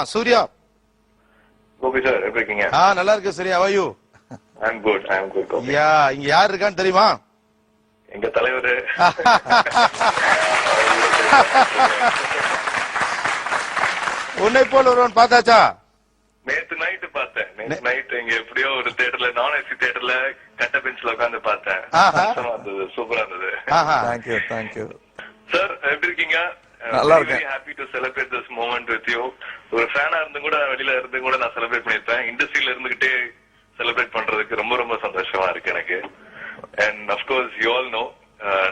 Surya. Gopi sir எப்படி இருக்கீங்க? நல்லா இருக்கு Surya. how are you? I'm good Gopi. யா, இங்க யார் இருக்கான்னு தெரியுமா? எங்க தலைவர். உன்னை போல் ஒருவன் பார்த்தாச்சா? நேத்து நைட்டு பார்த்தேன். நேத்து நைட் இங்க எப்படியோ ஒரு தியேட்டர்ல, நான் ஏசி தியேட்டர்ல கட்ட பெஞ்ச்ல உட்கார்ந்து பார்த்தேன். சூப்பரா இருந்தது. தேங்க்யூ சார் எப்படி இருக்கீங்க? நல்லா இருக்கேன். Happy to celebrate this moment with you. ஒரு ஃபேனா இருந்து கூட வெளியில இருந்து கூட நான் செலிப்ரேட் பண்ணிருப்பேன். இண்டஸ்ட்ரியில இருந்துகிட்டே செலிப்ரேட் பண்றதுக்கு ரொம்ப ரொம்ப சந்தோஷமா இருக்கு எனக்கு. And of course you all know,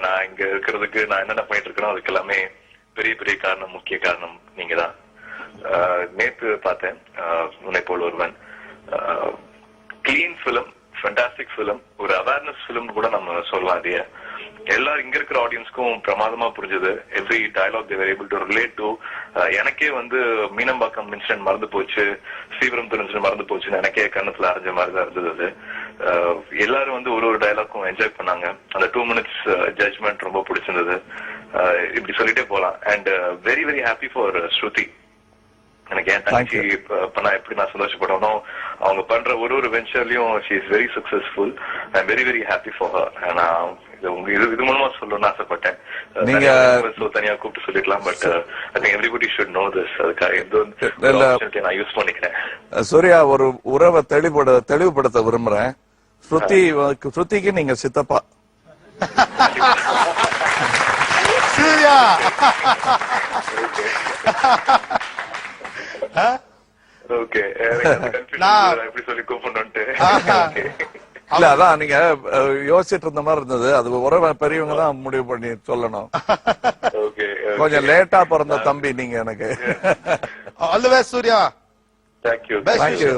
நான் இங்க இருக்கிறதுக்கு நான் என்னென்ன பண்ணிட்டு இருக்கேனோ அதுக்கு எல்லாமே பெரிய பெரிய காரணம், முக்கிய காரணம் நீங்க தான். நேத்து பார்த்தேன் உன்னை போல் ஒருவன். கிளீன் பிலிம், ஃபண்டாஸ்டிக் பிலிம், ஒரு அவேர்னஸ் பிலிம் கூட நம்ம சொல்லலாம். அதைய எல்லாரும் இங்க இருக்கிற ஆடியன்ஸ்க்கும் பிரமாதமா புரிஞ்சது. Every dialogue they were able to relate to. எனக்கே வந்து மீனம்பாக்கம் இன்சிடென்ட் மறந்து போச்சு, ஸ்ரீபெரும்புதூர் இன்சிடென்ட் மறந்து போச்சுன்னு எனக்கே கண்ணத்துல அரைஞ்ச மாதிரி தான் இருந்தது. எல்லாரும் வந்து ஒரு டயலாக்கும் என்ஜாய் பண்ணாங்க. அந்த 2 minutes ஜட்ஜ்மெண்ட் ரொம்ப பிடிச்சிருந்தது. இப்படி சொல்லிட்டே போலாம். And very very happy for Shruti. எனக்கு என் தங்கச்சி பண்ணா எப்படி நான் சந்தோஷப்படணும். அவங்க பண்ற ஒரு வெஞ்சர்லயும் she is very successful. I am very very happy for her. நான் இது மூலமா சொல்லணும்னு ஆசைப்பட்டேன். நீங்க தனியா கூப்பிட்டு சொல்லிக்கலாம். But I think everybody should know this. அதுக்காக நான் யூஸ் பண்ணிக்கிறேன். சூர்யா, ஒரு உறவை தெளிவுபடுத்த விரும்புறேன். ஸ்ருதிக்கு நீங்க சித்தப்பா. சூர்யா ஓகே, எப்படி சொல்லி கூப்பிடணும்ட்டு இல்ல, அதான் நீங்க யோசிச்சுட்டு இருந்த மாதிரி இருந்தது. அது உறவை பெரியவங்க தான் முடிவு பண்ணி சொல்லணும். கொஞ்சம் லேட்டா பிறந்த தம்பி நீங்க எனக்கு. All the best Suriya. Thank you. Thank you.